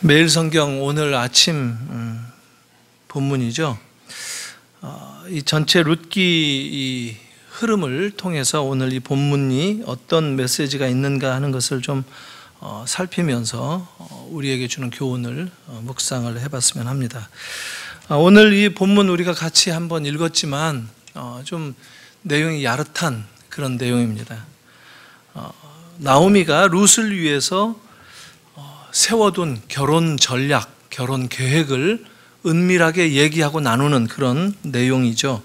매일 성경 오늘 아침 본문이죠. 이 전체 룻기 이 흐름을 통해서 오늘 이 본문이 어떤 메시지가 있는가 하는 것을 좀 살피면서 우리에게 주는 교훈을 묵상을 해봤으면 합니다. 오늘 이 본문 우리가 같이 한번 읽었지만 좀 내용이 야릇한 그런 내용입니다. 나오미가 룻을 위해서 세워둔 결혼 전략, 결혼 계획을 은밀하게 얘기하고 나누는 그런 내용이죠.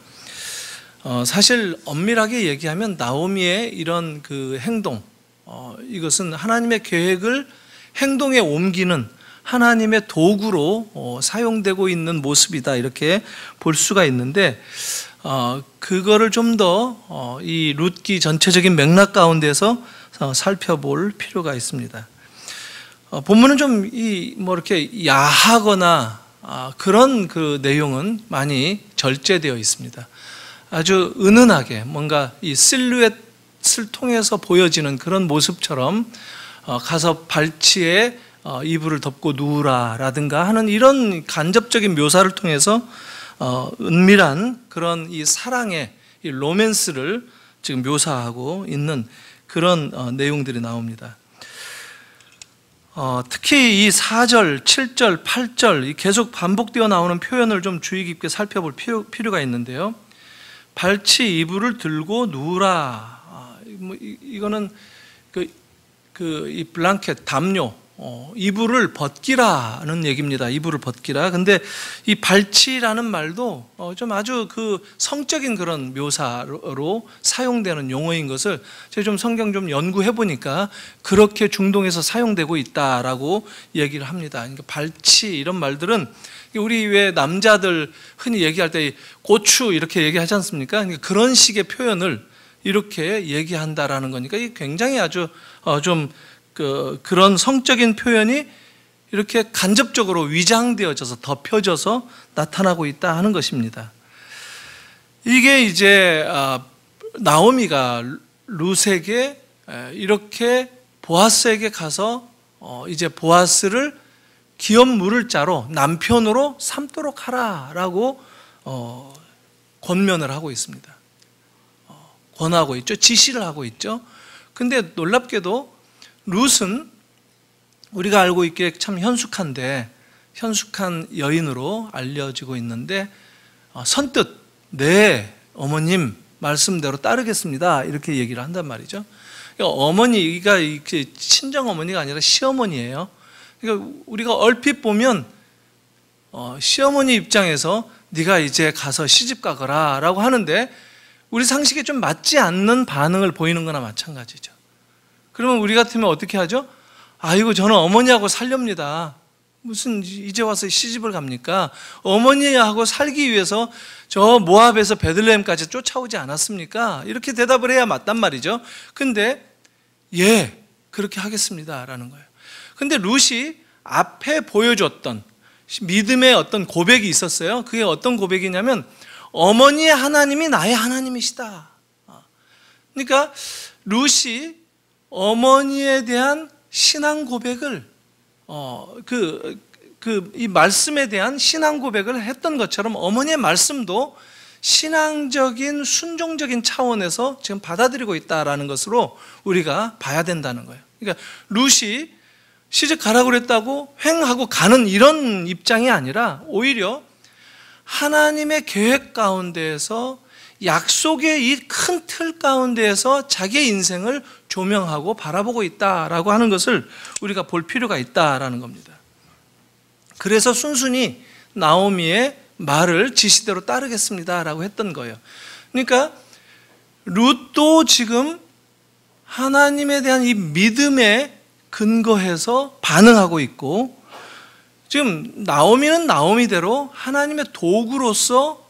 사실 엄밀하게 얘기하면 나오미의 이런 그 행동, 이것은 하나님의 계획을 행동에 옮기는 하나님의 도구로 사용되고 있는 모습이다, 이렇게 볼 수가 있는데, 그거를 좀 더 이 룻기 전체적인 맥락 가운데서 살펴볼 필요가 있습니다. 본문은 좀 이렇게 야하거나 그런 그 내용은 많이 절제되어 있습니다. 아주 은은하게 뭔가 이 실루엣을 통해서 보여지는 그런 모습처럼 가서 발치에 이불을 덮고 누우라라든가 하는 이런 간접적인 묘사를 통해서 은밀한 그런 이 사랑의 이 로맨스를 지금 묘사하고 있는 그런 내용들이 나옵니다. 특히 이 4절, 7절, 8절 계속 반복되어 나오는 표현을 좀 주의 깊게 살펴볼 필요가 있는데요. 발치 이불을 들고 누우라. 이거는 이 블랑켓, 담요, 이불을 벗기라는 얘기입니다. 이불을 벗기라. 근데 이 발치라는 말도 좀 아주 그 성적인 그런 묘사로 사용되는 용어인 것을 제가 좀 성경 좀 연구해 보니까 그렇게 중동에서 사용되고 있다라고 얘기를 합니다. 그러니까 발치 이런 말들은 우리 왜 남자들 흔히 얘기할 때 고추 이렇게 얘기하지 않습니까? 그러니까 그런 식의 표현을 이렇게 얘기한다라는 거니까 이게 굉장히 아주 그런 성적인 표현이 이렇게 간접적으로 위장되어져서 덮여져서 나타나고 있다 하는 것입니다. 이게 이제 나오미가 룻에게 이렇게 보아스에게 가서 이제 보아스를 기업 물을 자로 남편으로 삼도록 하라라고 권면을 하고 있습니다. 권하고 있죠. 지시를 하고 있죠. 근데 놀랍게도 룻은 우리가 알고 있기에 참 현숙한 여인으로 알려지고 있는데 선뜻 네 어머님 말씀대로 따르겠습니다 이렇게 얘기를 한단 말이죠. 그러니까 어머니가 친정 어머니가 아니라 시어머니예요. 그러니까 우리가 얼핏 보면 시어머니 입장에서 네가 이제 가서 시집 가거라 라고 하는데 우리 상식에 좀 맞지 않는 반응을 보이는 거나 마찬가지죠. 그러면 우리 같으면 어떻게 하죠? 아이고 저는 어머니하고 살렵니다. 무슨 이제 와서 시집을 갑니까? 어머니하고 살기 위해서 저 모압에서 베들레헴까지 쫓아오지 않았습니까? 이렇게 대답을 해야 맞단 말이죠. 근데 예, 그렇게 하겠습니다 라는 거예요. 근데 룻이 앞에 보여줬던 믿음의 어떤 고백이 있었어요. 그게 어떤 고백이냐면 어머니의 하나님이 나의 하나님이시다. 그러니까 룻이 어머니에 대한 신앙 고백을 이 말씀에 대한 신앙 고백을 했던 것처럼 어머니의 말씀도 신앙적인 순종적인 차원에서 지금 받아들이고 있다라는 것으로 우리가 봐야 된다는 거예요. 그러니까 룻이 시집 가라고 그랬다고 횡하고 가는 이런 입장이 아니라 오히려 하나님의 계획 가운데에서 약속의 이 큰 틀 가운데에서 자기의 인생을 조명하고 바라보고 있다라고 하는 것을 우리가 볼 필요가 있다라는 겁니다. 그래서 순순히 나오미의 말을 지시대로 따르겠습니다라고 했던 거예요. 그러니까 룻도 지금 하나님에 대한 이 믿음에 근거해서 반응하고 있고 지금 나오미는 나오미대로 하나님의 도구로서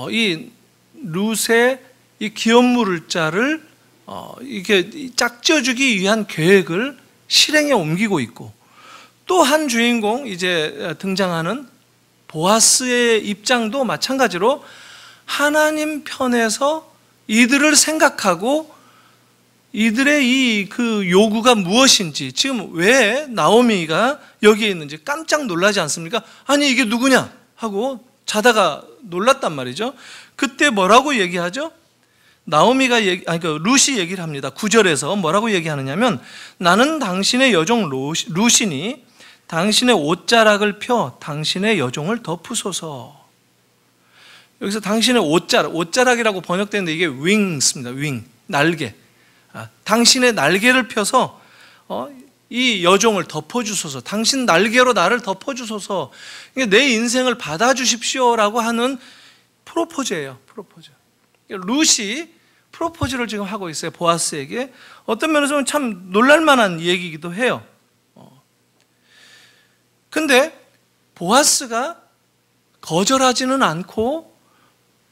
이 룻의 이 기업 물을 자를 이게 짝지어주기 위한 계획을 실행에 옮기고 있고 또 한 주인공 이제 등장하는 보아스의 입장도 마찬가지로 하나님 편에서 이들을 생각하고 이들의 이 그 요구가 무엇인지, 지금 왜 나오미가 여기에 있는지 깜짝 놀라지 않습니까? 아니 이게 누구냐 하고 자다가 놀랐단 말이죠. 그때 뭐라고 얘기하죠? 나오미가 룻이 얘기를 합니다. 9절에서 뭐라고 얘기하느냐면, 나는 당신의 여종 룻이니 당신의 옷자락을 펴 당신의 여종을 덮으소서. 여기서 당신의 옷자락이라고 번역되는데 이게 wings입니다. wing, 날개. 당신의 날개를 펴서 이 여종을 덮어주소서. 당신 날개로 나를 덮어주소서. 내 인생을 받아주십시오라고 하는 프로포즈예요. 프로포즈. 룻이 프로포즈를 지금 하고 있어요. 보아스에게. 어떤 면에서는 참 놀랄만한 얘기이기도 해요. 근데 보아스가 거절하지는 않고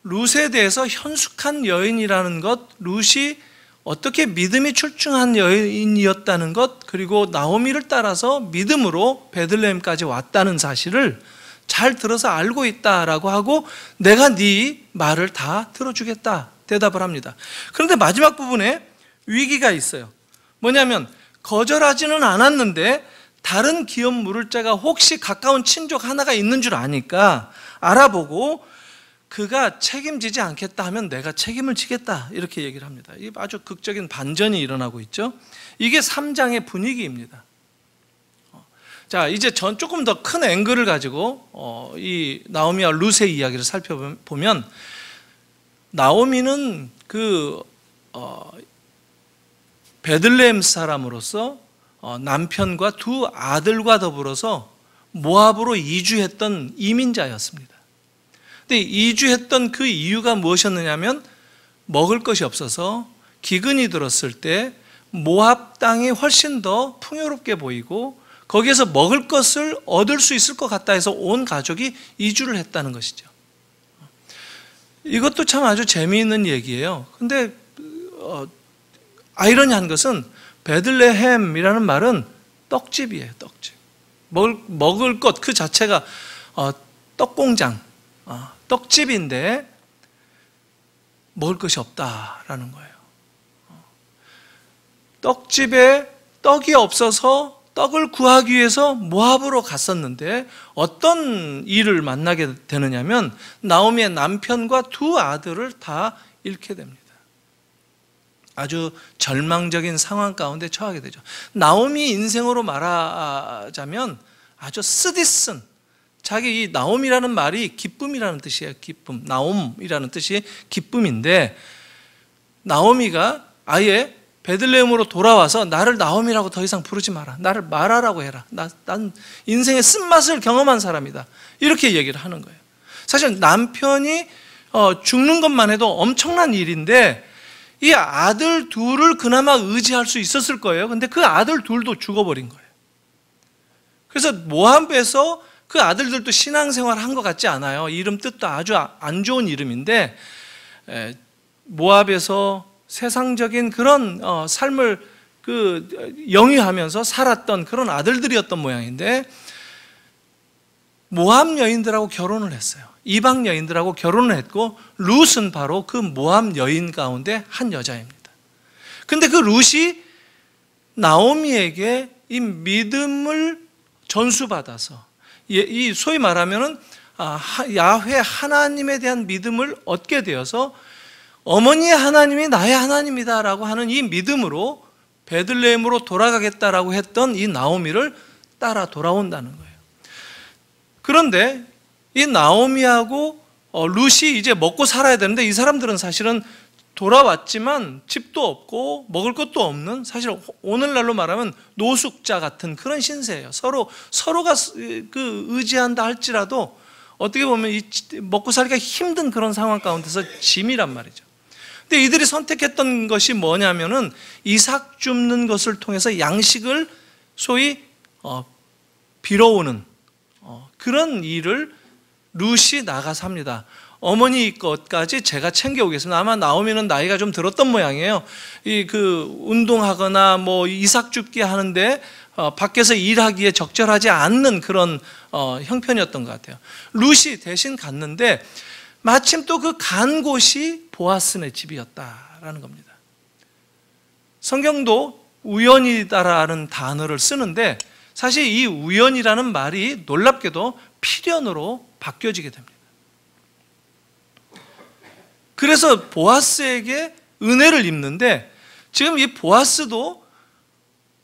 룻에 대해서 현숙한 여인이라는 것, 룻이 어떻게 믿음이 출중한 여인이었다는 것, 그리고 나오미를 따라서 믿음으로 베들레헴까지 왔다는 사실을 잘 들어서 알고 있다라고 하고, 내가 네 말을 다 들어주겠다 대답을 합니다. 그런데 마지막 부분에 위기가 있어요. 뭐냐면 거절하지는 않았는데 다른 기업 물을 자가 혹시 가까운 친족 하나가 있는 줄 아니까 알아보고, 그가 책임지지 않겠다 하면 내가 책임을 지겠다 이렇게 얘기를 합니다. 이 아주 극적인 반전이 일어나고 있죠. 이게 3장의 분위기입니다. 자, 이제 조금 더 큰 앵글을 가지고 이 나오미와 룻의 이야기를 살펴보면, 나오미는 베들레헴 사람으로서 남편과 두 아들과 더불어서 모압으로 이주했던 이민자였습니다. 근데 이주했던 그 이유가 무엇이었느냐면, 먹을 것이 없어서 기근이 들었을 때 모압 땅이 훨씬 더 풍요롭게 보이고 거기에서 먹을 것을 얻을 수 있을 것 같다 해서 온 가족이 이주를 했다는 것이죠. 이것도 참 아주 재미있는 얘기예요. 근데 아이러니한 것은 베들레헴이라는 말은 떡집이에요. 떡집. 먹을 것 그 자체가 떡공장, 떡집인데 먹을 것이 없다라는 거예요. 떡집에 떡이 없어서 떡을 구하기 위해서 모압으로 갔었는데 어떤 일을 만나게 되느냐면, 나오미의 남편과 두 아들을 다 잃게 됩니다. 아주 절망적인 상황 가운데 처하게 되죠. 나오미 인생으로 말하자면 아주 쓰디쓴, 자기 이 나옴이라는 말이 기쁨이라는 뜻이에요. 기쁨. 나옴이라는 뜻이 기쁨인데, 나오미가 아예 베들레헴으로 돌아와서 나를 나옴이라고 더 이상 부르지 마라. 나를 마라라고 해라. 난 인생의 쓴맛을 경험한 사람이다. 이렇게 얘기를 하는 거예요. 사실 남편이 죽는 것만 해도 엄청난 일인데, 이 아들 둘을 그나마 의지할 수 있었을 거예요. 근데 그 아들 둘도 죽어버린 거예요. 그래서 모압에서 그 아들들도 신앙생활을 한 것 같지 않아요. 이름 뜻도 아주 안 좋은 이름인데, 모압에서 세상적인 그런 삶을 영위하면서 살았던 그런 아들들이었던 모양인데, 모압 여인들하고 결혼을 했어요. 이방 여인들하고 결혼을 했고, 룻은 바로 그 모압 여인 가운데 한 여자입니다. 근데 그 룻이 나오미에게 이 믿음을 전수받아서, 이 소위 말하면은 야훼 하나님에 대한 믿음을 얻게 되어서, 어머니의 하나님이 나의 하나님이다라고 하는 이 믿음으로 베들레헴으로 돌아가겠다라고 했던 이 나오미를 따라 돌아온다는 거예요. 그런데 이 나오미하고 룻이 이제 먹고 살아야 되는데, 이 사람들은 사실은 돌아왔지만 집도 없고 먹을 것도 없는, 사실 오늘날로 말하면 노숙자 같은 그런 신세예요. 서로가 의지한다 할지라도 어떻게 보면 먹고 살기가 힘든 그런 상황 가운데서 짐이란 말이죠. 근데 이들이 선택했던 것이 뭐냐면은 이삭 줍는 것을 통해서 양식을 소위 빌어오는 그런 일을 룻이 나가서 합니다. 어머니 것까지 제가 챙겨오겠습니다. 아마 나오미는 나이가 좀 들었던 모양이에요. 운동하거나 뭐 이삭 줍기 하는데 밖에서 일하기에 적절하지 않는 그런 형편이었던 것 같아요. 룻이 대신 갔는데, 마침 또 그 간 곳이 보아스네 집이었다라는 겁니다. 성경도 우연이다라는 단어를 쓰는데 사실 이 우연이라는 말이 놀랍게도 필연으로 바뀌어지게 됩니다. 그래서 보아스에게 은혜를 입는데 지금 이 보아스도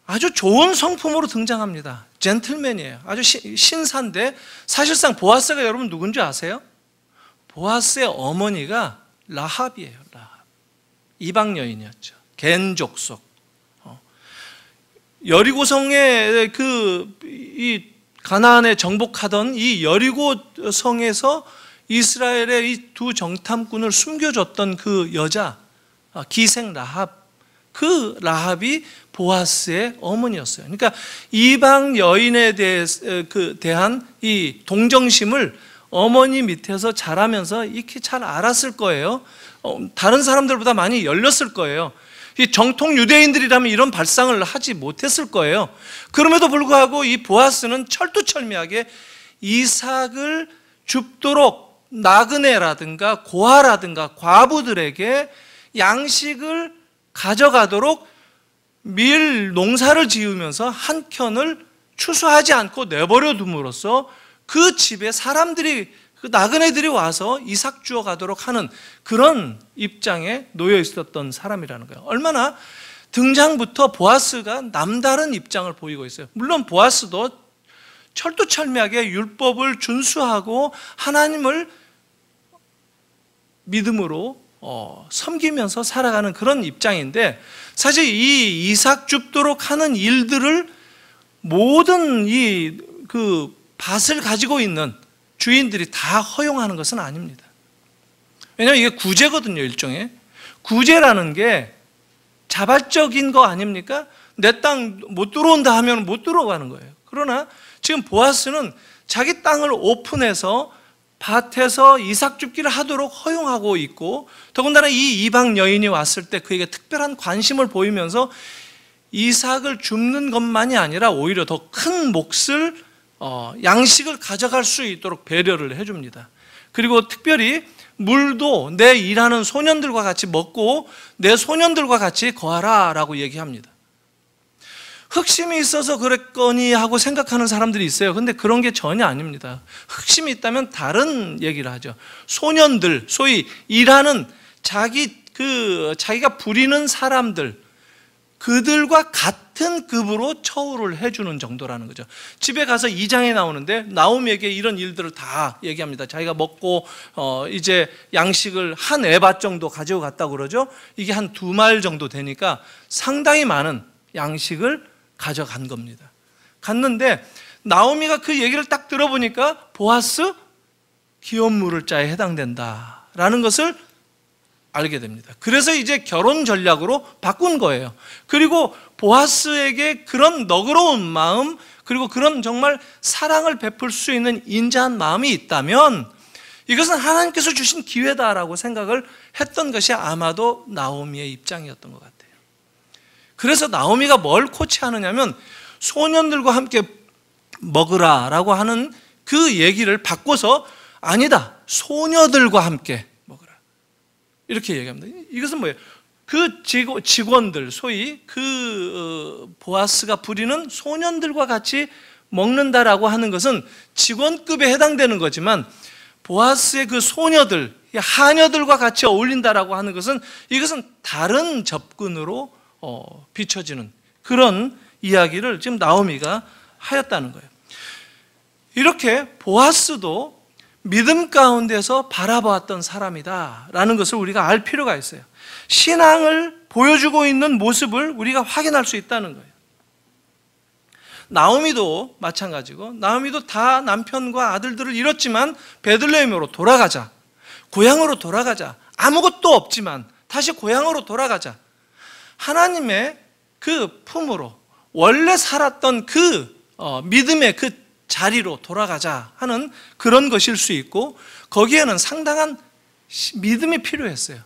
아주 좋은 성품으로 등장합니다. 젠틀맨이에요. 아주 신사인데 사실상 보아스가 여러분 누군지 아세요? 보아스의 어머니가 라합이에요. 라합. 이방 여인이었죠. 겐 족속. 여리고성에 이 가나안에 정복하던 이 여리고 성에서 이스라엘의 이 두 정탐꾼을 숨겨줬던 그 여자 기생 라합, 그 라합이 보아스의 어머니였어요. 그러니까 이방 여인에 대한 이 동정심을 어머니 밑에서 자라면서 익히 잘 알았을 거예요. 다른 사람들보다 많이 열렸을 거예요. 이 정통 유대인들이라면 이런 발상을 하지 못했을 거예요. 그럼에도 불구하고 이 보아스는 철두철미하게 이삭을 줍도록 나그네라든가 고아라든가 과부들에게 양식을 가져가도록 밀 농사를 지으면서 한 켠을 추수하지 않고 내버려 둠으로써 그 집에 사람들이, 그 나그네들이 와서 이삭 주워 가도록 하는 그런 입장에 놓여 있었던 사람이라는 거예요. 얼마나 등장부터 보아스가 남다른 입장을 보이고 있어요. 물론 보아스도 철두철미하게 율법을 준수하고 하나님을 믿음으로 섬기면서 살아가는 그런 입장인데, 사실 이 이삭 줍도록 하는 일들을 모든 그 밭을 가지고 있는 주인들이 다 허용하는 것은 아닙니다. 왜냐하면 이게 구제거든요. 일종의 구제라는 게 자발적인 거 아닙니까? 내 땅 못 들어온다 하면 못 들어가는 거예요. 그러나 지금 보아스는 자기 땅을 오픈해서 밭에서 이삭 줍기를 하도록 허용하고 있고, 더군다나 이 이방 여인이 왔을 때 그에게 특별한 관심을 보이면서 이삭을 줍는 것만이 아니라 오히려 더 큰 몫을 양식을 가져갈 수 있도록 배려를 해줍니다. 그리고 특별히 물도 내 일하는 소년들과 같이 먹고 내 소년들과 같이 거하라 라고 얘기합니다. 흑심이 있어서 그랬거니 하고 생각하는 사람들이 있어요. 근데 그런 게 전혀 아닙니다. 흑심이 있다면 다른 얘기를 하죠. 소년들, 소위 일하는 자기가 부리는 사람들, 그들과 같은 급으로 처우를 해주는 정도라는 거죠. 집에 가서 2장에 나오는데 나오미에게 이런 일들을 다 얘기합니다. 자기가 먹고 이제 양식을 한 에바 정도 가지고 갔다고 그러죠. 이게 한 2말 정도 되니까 상당히 많은 양식을 가져간 겁니다. 갔는데 나오미가 그 얘기를 딱 들어보니까 보아스 기업 물을 자에 해당된다라는 것을 알게 됩니다. 그래서 이제 결혼 전략으로 바꾼 거예요. 그리고 보아스에게 그런 너그러운 마음, 그리고 그런 정말 사랑을 베풀 수 있는 인자한 마음이 있다면 이것은 하나님께서 주신 기회다라고 생각을 했던 것이 아마도 나오미의 입장이었던 것 같아요. 그래서 나오미가 뭘 코치하느냐면 소년들과 함께 먹으라라고 하는 그 얘기를 바꿔서 아니다, 소녀들과 함께 먹으라 이렇게 얘기합니다. 이것은 뭐예요? 그 직원들, 소위 보아스가 부리는 소년들과 같이 먹는다라고 하는 것은 직원급에 해당되는 거지만 보아스의 그 소녀들, 하녀들과 같이 어울린다라고 하는 것은 이것은 다른 접근으로 비춰지는 그런 이야기를 지금 나오미가 하였다는 거예요. 이렇게 보아스도 믿음 가운데서 바라보았던 사람이다라는 것을 우리가 알 필요가 있어요. 신앙을 보여주고 있는 모습을 우리가 확인할 수 있다는 거예요. 나오미도 마찬가지고, 나오미도 다 남편과 아들들을 잃었지만 베들레헴으로 돌아가자, 고향으로 돌아가자, 아무것도 없지만 다시 고향으로 돌아가자, 하나님의 그 품으로 원래 살았던 그 믿음의 그 자리로 돌아가자 하는 그런 것일 수 있고, 거기에는 상당한 믿음이 필요했어요.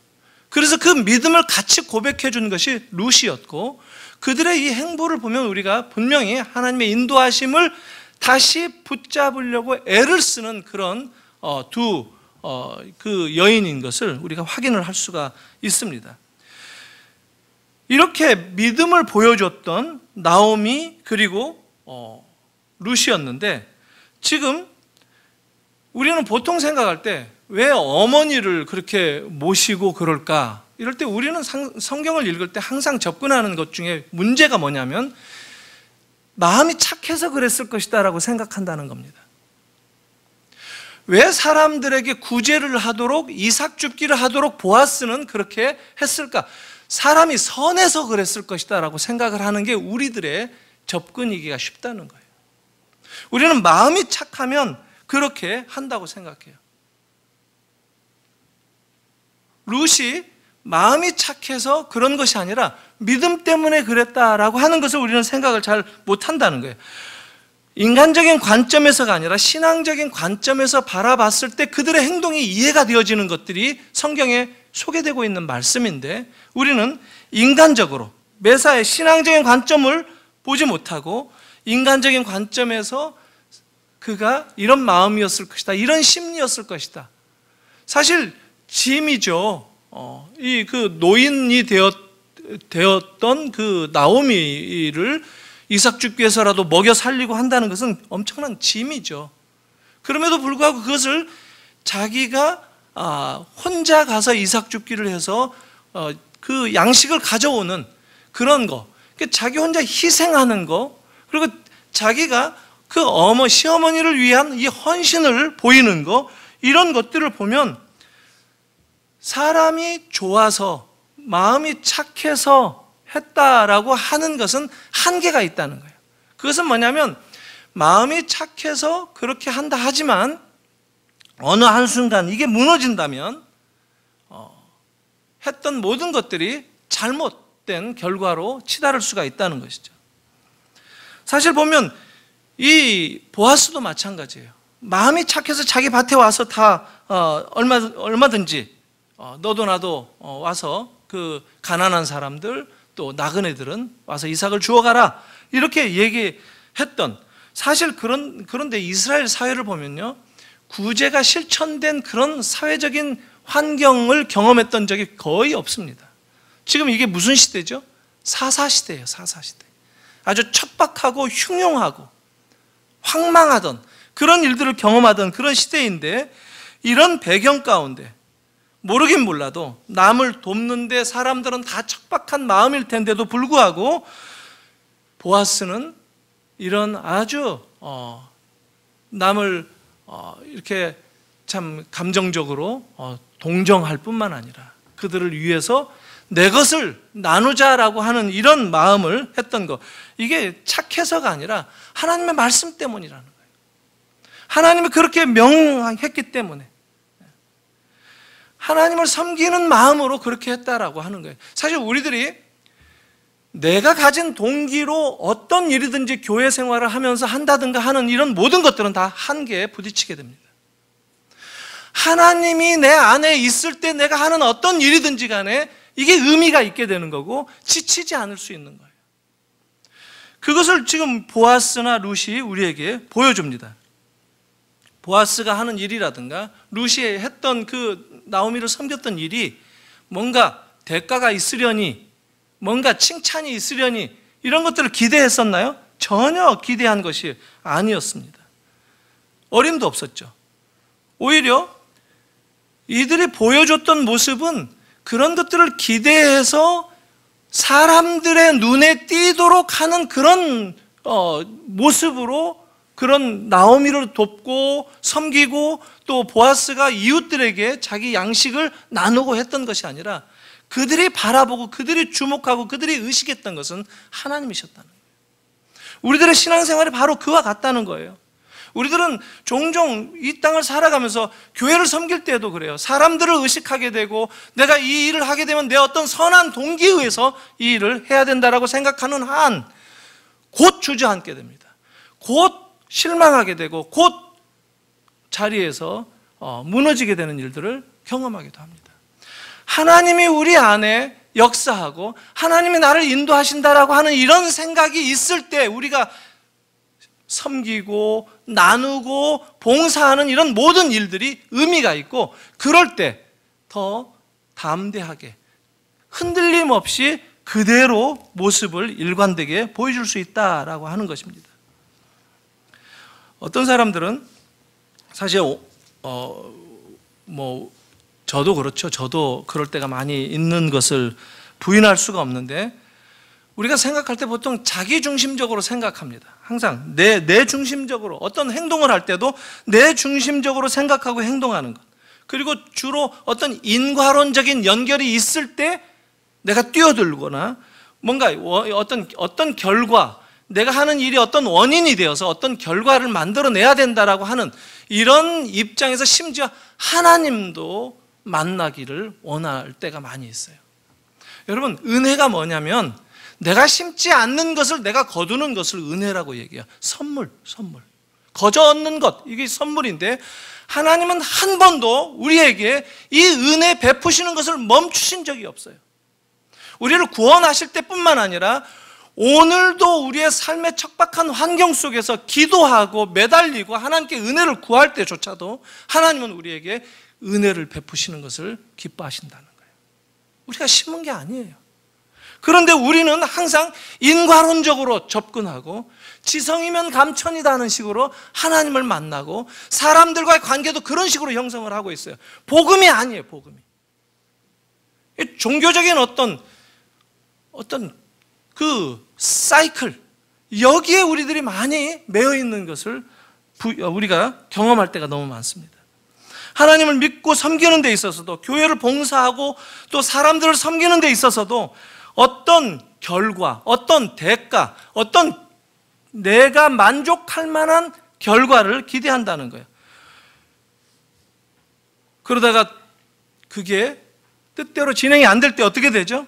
그래서 그 믿음을 같이 고백해 준 것이 룻이었고, 그들의 이 행보를 보면 우리가 분명히 하나님의 인도하심을 다시 붙잡으려고 애를 쓰는 그런 그 여인인 것을 우리가 확인을 할 수가 있습니다. 이렇게 믿음을 보여줬던 나오미 그리고 룻이었는데, 지금 우리는 보통 생각할 때 왜 어머니를 그렇게 모시고 그럴까? 이럴 때 우리는 성경을 읽을 때 항상 접근하는 것 중에 문제가 뭐냐면 마음이 착해서 그랬을 것이다 라고 생각한다는 겁니다. 왜 사람들에게 구제를 하도록, 이삭 줍기를 하도록 보아스는 그렇게 했을까? 사람이 선해서 그랬을 것이다 라고 생각을 하는 게 우리들의 접근이기가 쉽다는 거예요. 우리는 마음이 착하면 그렇게 한다고 생각해요. 룻이 마음이 착해서 그런 것이 아니라 믿음 때문에 그랬다라고 하는 것을 우리는 생각을 잘 못한다는 거예요. 인간적인 관점에서가 아니라 신앙적인 관점에서 바라봤을 때 그들의 행동이 이해가 되어지는 것들이 성경에 소개되고 있는 말씀인데, 우리는 인간적으로 매사에 신앙적인 관점을 보지 못하고 인간적인 관점에서 그가 이런 마음이었을 것이다, 이런 심리였을 것이다. 사실 짐이죠. 그 노인이 되었던 그 나오미를 이삭 줍기 위해서라도 먹여 살리고 한다는 것은 엄청난 짐이죠. 그럼에도 불구하고 그것을 자기가 혼자 가서 이삭 줍기를 해서 그 양식을 가져오는 그런 거, 자기 혼자 희생하는 거, 그리고 자기가 그 시어머니를 위한 이 헌신을 보이는 거, 이런 것들을 보면 사람이 좋아서 마음이 착해서 했다라고 하는 것은 한계가 있다는 거예요. 그것은 뭐냐면 마음이 착해서 그렇게 한다 하지만 어느 한순간 이게 무너진다면 했던 모든 것들이 잘못된 결과로 치달을 수가 있다는 것이죠. 사실 보면 이 보아스도 마찬가지예요. 마음이 착해서 자기 밭에 와서 다 얼마든지 너도 나도 와서 그 가난한 사람들 또 나그네들은 와서 이삭을 주워가라, 이렇게 얘기했던, 사실 그런데 이스라엘 사회를 보면요, 구제가 실천된 그런 사회적인 환경을 경험했던 적이 거의 없습니다. 지금 이게 무슨 시대죠? 사사시대예요. 사사시대. 아주 척박하고 흉흉하고 황망하던 그런 일들을 경험하던 그런 시대인데, 이런 배경 가운데 모르긴 몰라도 남을 돕는데 사람들은 다 척박한 마음일 텐데도 불구하고 보아스는 이런 아주 남을 이렇게 참 감정적으로 동정할 뿐만 아니라 그들을 위해서 내 것을 나누자라고 하는 이런 마음을 했던 것, 이게 착해서가 아니라 하나님의 말씀 때문이라는 거예요. 하나님이 그렇게 명했기 때문에, 하나님을 섬기는 마음으로 그렇게 했다라고 하는 거예요. 사실 우리들이 내가 가진 동기로 어떤 일이든지 교회 생활을 하면서 한다든가 하는 이런 모든 것들은 다 한계에 부딪히게 됩니다. 하나님이 내 안에 있을 때 내가 하는 어떤 일이든지 간에 이게 의미가 있게 되는 거고 지치지 않을 수 있는 거예요. 그것을 지금 보아스나 룻이 우리에게 보여줍니다. 보아스가 하는 일이라든가 룻이 했던 그 나오미를 섬겼던 일이 뭔가 대가가 있으려니, 뭔가 칭찬이 있으려니 이런 것들을 기대했었나요? 전혀 기대한 것이 아니었습니다. 어림도 없었죠. 오히려 이들이 보여줬던 모습은 그런 것들을 기대해서 사람들의 눈에 띄도록 하는 그런 모습으로 그런 나오미를 돕고 섬기고 또 보아스가 이웃들에게 자기 양식을 나누고 했던 것이 아니라 그들이 바라보고 그들이 주목하고 그들이 의식했던 것은 하나님이셨다는 거예요. 우리들의 신앙생활이 바로 그와 같다는 거예요. 우리들은 종종 이 땅을 살아가면서 교회를 섬길 때도 그래요. 사람들을 의식하게 되고 내가 이 일을 하게 되면 내 어떤 선한 동기에 의해서 이 일을 해야 된다라고 생각하는 한 곧 주저앉게 됩니다. 곧 실망하게 되고 곧 자리에서 무너지게 되는 일들을 경험하기도 합니다. 하나님이 우리 안에 역사하고 하나님이 나를 인도하신다라고 하는 이런 생각이 있을 때 우리가 섬기고 나누고 봉사하는 이런 모든 일들이 의미가 있고, 그럴 때 더 담대하게 흔들림 없이 그대로 모습을 일관되게 보여줄 수 있다라고 하는 것입니다. 어떤 사람들은 사실 저도 그렇죠. 저도 그럴 때가 많이 있는 것을 부인할 수가 없는데, 우리가 생각할 때 보통 자기 중심적으로 생각합니다. 항상 내 중심적으로, 어떤 행동을 할 때도 내 중심적으로 생각하고 행동하는 것. 그리고 주로 어떤 인과론적인 연결이 있을 때 내가 뛰어들거나 뭔가 어떤 결과, 내가 하는 일이 어떤 원인이 되어서 어떤 결과를 만들어내야 된다라고 하는 이런 입장에서 심지어 하나님도 만나기를 원할 때가 많이 있어요. 여러분, 은혜가 뭐냐면 내가 심지 않는 것을 내가 거두는 것을 은혜라고 얘기해요. 선물. 거저 얻는 것, 이게 선물인데, 하나님은 한 번도 우리에게 이 은혜 베푸시는 것을 멈추신 적이 없어요. 우리를 구원하실 때뿐만 아니라 오늘도 우리의 삶의 척박한 환경 속에서 기도하고 매달리고 하나님께 은혜를 구할 때조차도 하나님은 우리에게 은혜를 베푸시는 것을 기뻐하신다는 거예요. 우리가 심은 게 아니에요. 그런데 우리는 항상 인과론적으로 접근하고 지성이면 감천이다 하는 식으로 하나님을 만나고 사람들과의 관계도 그런 식으로 형성을 하고 있어요. 복음이 아니에요, 복음이. 종교적인 어떤 그 사이클, 여기에 우리들이 많이 매여 있는 것을 우리가 경험할 때가 너무 많습니다. 하나님을 믿고 섬기는 데 있어서도, 교회를 봉사하고 또 사람들을 섬기는 데 있어서도 어떤 결과, 어떤 대가, 어떤 내가 만족할 만한 결과를 기대한다는 거예요. 그러다가 그게 뜻대로 진행이 안 될 때 어떻게 되죠?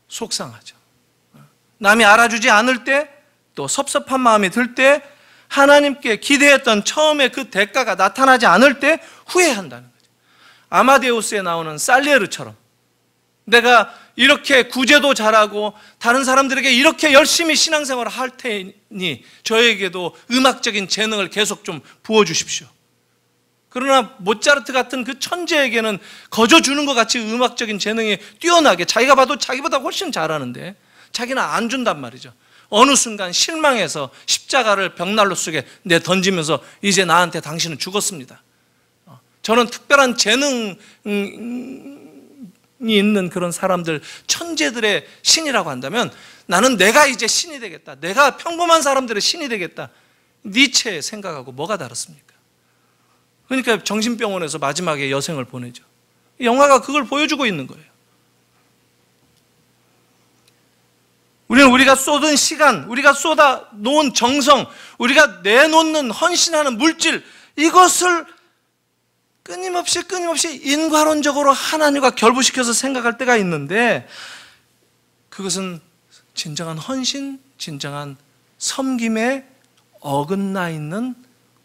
속상하죠. 남이 알아주지 않을 때, 또 섭섭한 마음이 들 때, 하나님께 기대했던 처음에 그 대가가 나타나지 않을 때 후회한다는 거죠. 아마데우스에 나오는 살리에르처럼 내가 이렇게 구제도 잘하고 다른 사람들에게 이렇게 열심히 신앙생활을 할 테니 저에게도 음악적인 재능을 계속 좀 부어주십시오. 그러나 모차르트 같은 그 천재에게는 거저 주는 것 같이 음악적인 재능이 뛰어나게, 자기가 봐도 자기보다 훨씬 잘하는데 자기는 안 준단 말이죠. 어느 순간 실망해서 십자가를 벽난로 속에 던지면서 이제 나한테 당신은 죽었습니다. 저는 특별한 재능이 있는 그런 사람들, 천재들의 신이라고 한다면 나는 내가 이제 신이 되겠다. 내가 평범한 사람들의 신이 되겠다. 니체의 생각하고 뭐가 다릅니까? 그러니까 정신병원에서 마지막에 여생을 보내죠. 영화가 그걸 보여주고 있는 거예요. 우리는 우리가 쏟은 시간, 우리가 쏟아 놓은 정성, 우리가 내놓는 헌신하는 물질, 이것을 끊임없이 인과론적으로 하나님과 결부시켜서 생각할 때가 있는데, 그것은 진정한 헌신, 진정한 섬김에 어긋나 있는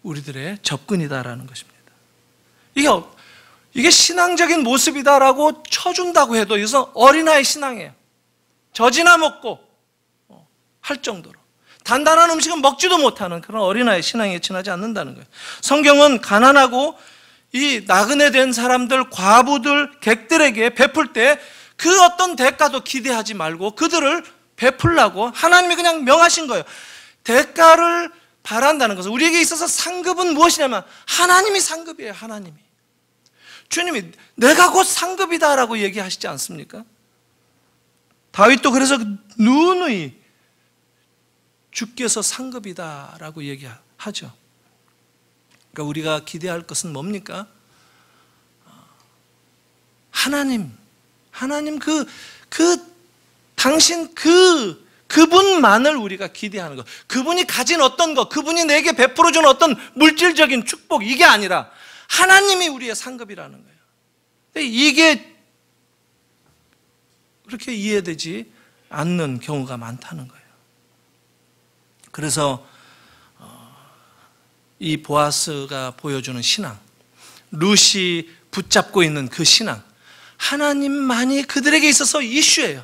우리들의 접근이다라는 것입니다. 이게 신앙적인 모습이다라고 쳐준다고 해도 이것은 어린아이 신앙이에요. 젖이나 먹고 할 정도로 단단한 음식은 먹지도 못하는 그런 어린아이 신앙에 지나지 않는다는 거예요. 성경은 가난하고 이 나그네 된 사람들, 과부들, 객들에게 베풀 때 그 어떤 대가도 기대하지 말고 그들을 베풀라고 하나님이 그냥 명하신 거예요. 대가를 바란다는 것은, 우리에게 있어서 상급은 무엇이냐면 하나님이 상급이에요. 하나님이. 주님이 내가 곧 상급이다라고 얘기하시지 않습니까? 다윗도 그래서 누누이 주께서 상급이다라고 얘기하죠. 그러니까 우리가 기대할 것은 뭡니까? 하나님 당신 그분만을 우리가 기대하는 것, 그분이 가진 어떤 것, 그분이 내게 베풀어준 어떤 물질적인 축복, 이게 아니라 하나님이 우리의 상급이라는 거예요. 근데 이게 그렇게 이해되지 않는 경우가 많다는 거예요. 그래서 이 보아스가 보여주는 신앙, 룻이 붙잡고 있는 그 신앙, 하나님만이 그들에게 있어서 이슈예요.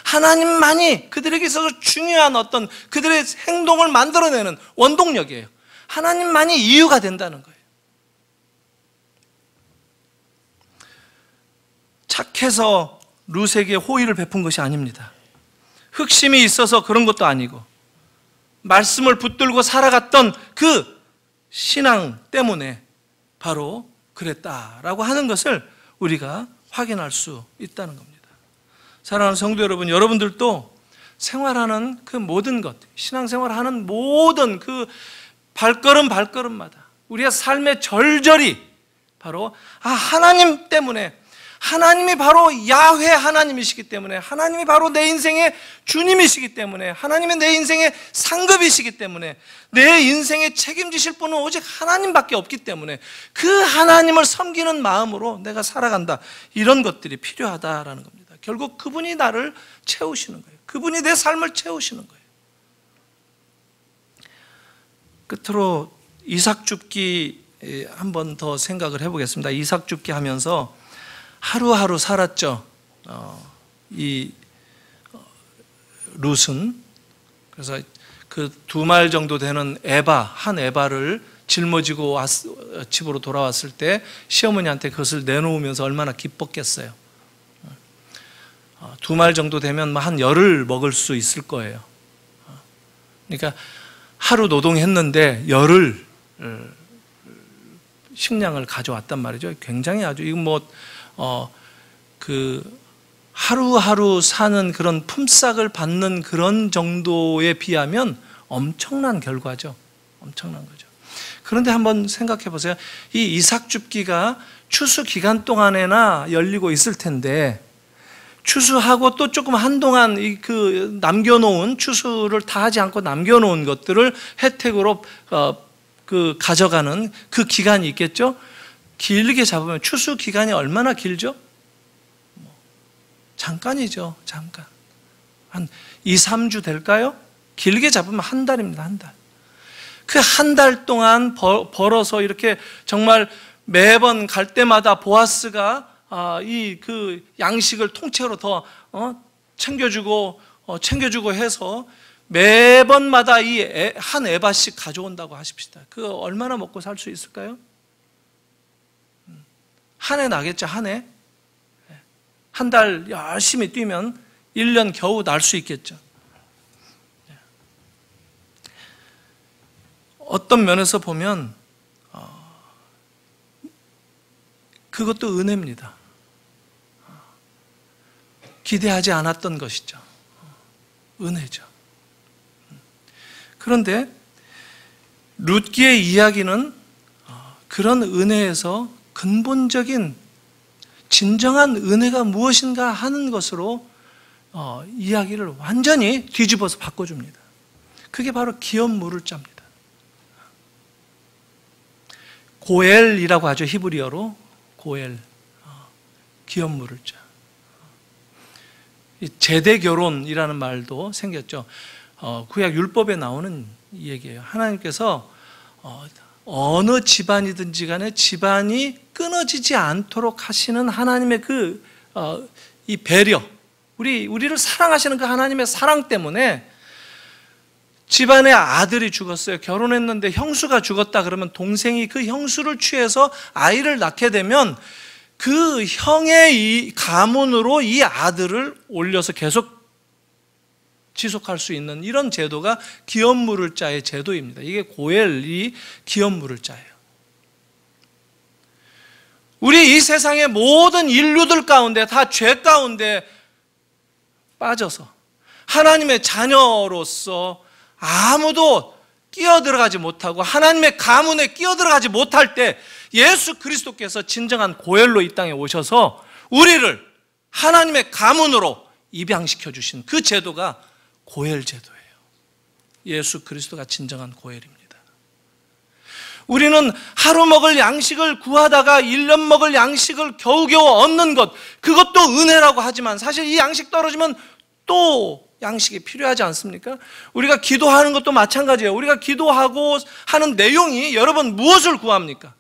하나님만이 그들에게 있어서 중요한 어떤 그들의 행동을 만들어내는 원동력이에요. 하나님만이 이유가 된다는 거예요. 착해서 룻에게 호의를 베푼 것이 아닙니다. 흑심이 있어서 그런 것도 아니고 말씀을 붙들고 살아갔던 그 신앙 때문에 바로 그랬다라고 하는 것을 우리가 확인할 수 있다는 겁니다. 사랑하는 성도 여러분, 여러분들도 생활하는 그 모든 것, 신앙생활하는 모든 그 발걸음마다 우리의 삶의 절절히 바로 하나님 때문에, 하나님이 바로 야훼 하나님이시기 때문에, 하나님이 바로 내 인생의 주님이시기 때문에, 하나님이 내 인생의 상급이시기 때문에, 내 인생에 책임지실 분은 오직 하나님밖에 없기 때문에 그 하나님을 섬기는 마음으로 내가 살아간다, 이런 것들이 필요하다라는 겁니다. 결국 그분이 나를 채우시는 거예요. 그분이 내 삶을 채우시는 거예요. 끝으로 이삭 줍기 한 번 더 생각을 해보겠습니다. 이삭 줍기 하면서 하루하루 살았죠. 이 룻은. 그래서 그 2말 정도 되는 한 에바를 짊어지고 집으로 돌아왔을 때 시어머니한테 그것을 내놓으면서 얼마나 기뻤겠어요. 2말 정도 되면 한 열흘 먹을 수 있을 거예요. 그러니까 하루 노동했는데 열흘 식량을 가져왔단 말이죠. 굉장히 아주 이거 하루하루 사는 그런 품삯을 받는 그런 정도에 비하면 엄청난 결과죠. 엄청난 거죠. 그런데 한번 생각해 보세요. 이 이삭 줍기가 추수 기간 동안에나 열리고 있을 텐데, 추수하고 또 조금 한동안 남겨놓은, 추수를 다 하지 않고 남겨놓은 것들을 혜택으로 가져가는 그 기간이 있겠죠? 길게 잡으면 추수 기간이 얼마나 길죠? 잠깐이죠. 잠깐. 한 2, 3주 될까요? 길게 잡으면 한 달입니다. 한 달. 그 한 달 동안 벌어서 이렇게 정말 매번 갈 때마다 보아스가 그 양식을 통째로 더 챙겨주고 해서 매번마다 한 에바씩 가져온다고 하십시다. 그거 얼마나 먹고 살 수 있을까요? 한 해 나겠죠. 한 해. 한 달 열심히 뛰면 1년 겨우 날 수 있겠죠. 어떤 면에서 보면 그것도 은혜입니다. 기대하지 않았던 것이죠. 은혜죠. 그런데 룻기의 이야기는 그런 은혜에서 근본적인 진정한 은혜가 무엇인가 하는 것으로 이야기를 완전히 뒤집어서 바꿔줍니다. 그게 바로 기업 물을 자입니다. 고엘이라고 하죠. 히브리어로 고엘, 기업 물을 자. 제대 결혼이라는 말도 생겼죠. 구약 율법에 나오는 얘기예요. 하나님께서 어느 집안이든지 간에 집안이 끊어지지 않도록 하시는 하나님의 이 배려, 우리를 사랑하시는 그 하나님의 사랑 때문에 집안에 아들이 죽었어요. 결혼했는데 형수가 죽었다 그러면 동생이 그 형수를 취해서 아이를 낳게 되면 그 형의 이 가문으로 이 아들을 올려서 계속 지속할 수 있는 이런 제도가 기업 물을 자의 제도입니다. 이게 고엘이 기업 물을 자예요. 우리 이 세상의 모든 인류들 가운데 다 죄 가운데 빠져서 하나님의 자녀로서 아무도 끼어들어가지 못하고 하나님의 가문에 끼어들어가지 못할 때 예수 그리스도께서 진정한 고엘로 이 땅에 오셔서 우리를 하나님의 가문으로 입양시켜 주신 그 제도가 고엘 제도예요. 예수 그리스도가 진정한 고엘입니다. 우리는 하루 먹을 양식을 구하다가 1년 먹을 양식을 겨우겨우 얻는 것, 그것도 은혜라고 하지만 사실 이 양식 떨어지면 또 양식이 필요하지 않습니까? 우리가 기도하는 것도 마찬가지예요. 우리가 기도하고 하는 내용이 여러분 무엇을 구합니까?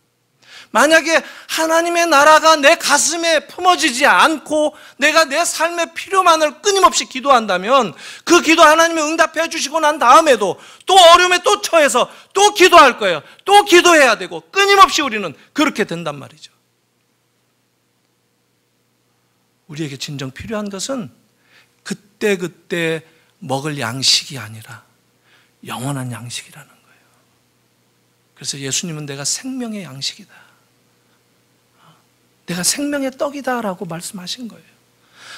만약에 하나님의 나라가 내 가슴에 품어지지 않고 내가 내 삶의 필요만을 끊임없이 기도한다면 그 기도 하나님이 응답해 주시고 난 다음에도 또 어려움에 또 처해서 또 기도할 거예요. 또 기도해야 되고 끊임없이 우리는 그렇게 된단 말이죠. 우리에게 진정 필요한 것은 그때그때 먹을 양식이 아니라 영원한 양식이라는 거예요. 그래서 예수님은 내가 생명의 양식이다, 내가 생명의 떡이다 라고 말씀하신 거예요.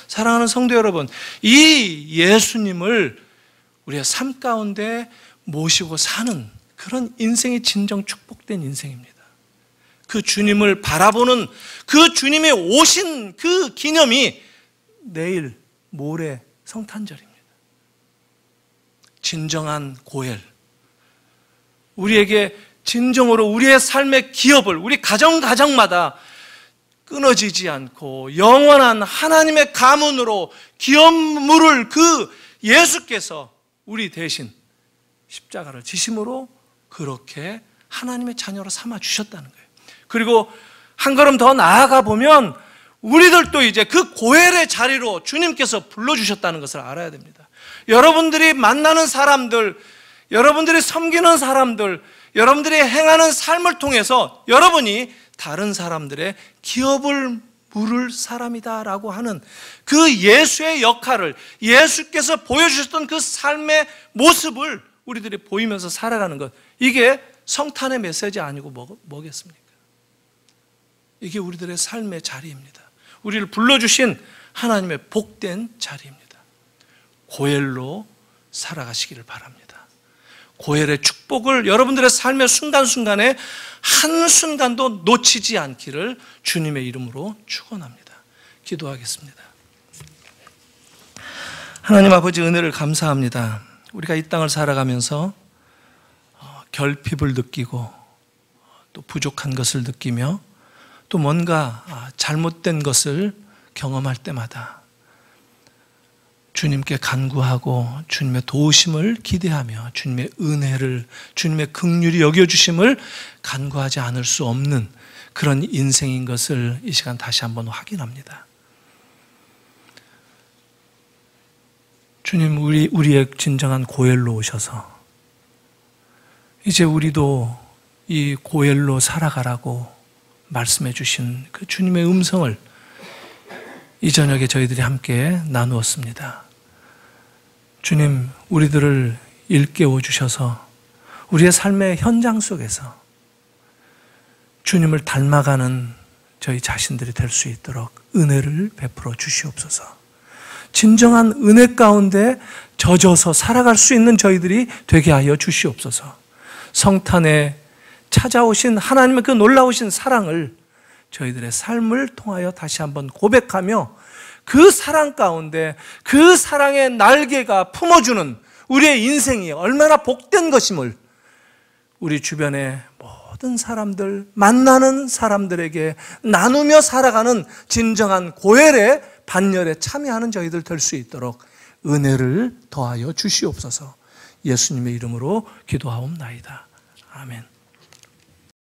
사랑하는 성도 여러분, 이 예수님을 우리의 삶 가운데 모시고 사는 그런 인생이 진정 축복된 인생입니다. 그 주님을 바라보는, 그 주님이 오신 그 기념이 내일 모레 성탄절입니다. 진정한 고엘, 우리에게 진정으로 우리의 삶의 기업을 우리 가정마다 끊어지지 않고 영원한 하나님의 가문으로 기업 물을 그 예수께서 우리 대신 십자가를 지심으로 그렇게 하나님의 자녀로 삼아 주셨다는 거예요. 그리고 한 걸음 더 나아가 보면 우리들도 이제 그 고엘의 자리로 주님께서 불러주셨다는 것을 알아야 됩니다. 여러분들이 만나는 사람들, 여러분들이 섬기는 사람들, 여러분들이 행하는 삶을 통해서 여러분이 다른 사람들의 기업을 물을 사람이다라고 하는 그 예수의 역할을, 예수께서 보여주셨던 그 삶의 모습을 우리들이 보이면서 살아가는 것, 이게 성탄의 메시지 아니고 뭐겠습니까? 이게 우리들의 삶의 자리입니다. 우리를 불러주신 하나님의 복된 자리입니다. 고엘로 살아가시기를 바랍니다. 고엘의 축복을 여러분들의 삶의 순간순간에 한순간도 놓치지 않기를 주님의 이름으로 축원합니다. 기도하겠습니다. 하나님 아버지, 은혜를 감사합니다. 우리가 이 땅을 살아가면서 결핍을 느끼고 또 부족한 것을 느끼며 또 뭔가 잘못된 것을 경험할 때마다 주님께 간구하고 주님의 도우심을 기대하며 주님의 은혜를, 주님의 긍휼이 여겨주심을 간구하지 않을 수 없는 그런 인생인 것을 이 시간 다시 한번 확인합니다. 주님, 우리의 진정한 고엘로 오셔서 이제 우리도 이 고엘로 살아가라고 말씀해 주신 그 주님의 음성을 이 저녁에 저희들이 함께 나누었습니다. 주님, 우리들을 일깨워 주셔서 우리의 삶의 현장 속에서 주님을 닮아가는 저희 자신들이 될 수 있도록 은혜를 베풀어 주시옵소서. 진정한 은혜 가운데 젖어서 살아갈 수 있는 저희들이 되게 하여 주시옵소서. 성탄에 찾아오신 하나님의 그 놀라우신 사랑을 저희들의 삶을 통하여 다시 한번 고백하며 그 사랑 가운데 그 사랑의 날개가 품어주는 우리의 인생이 얼마나 복된 것임을 우리 주변의 모든 사람들, 만나는 사람들에게 나누며 살아가는 진정한 고엘의 반열에 참여하는 저희들 될 수 있도록 은혜를 더하여 주시옵소서. 예수님의 이름으로 기도하옵나이다. 아멘.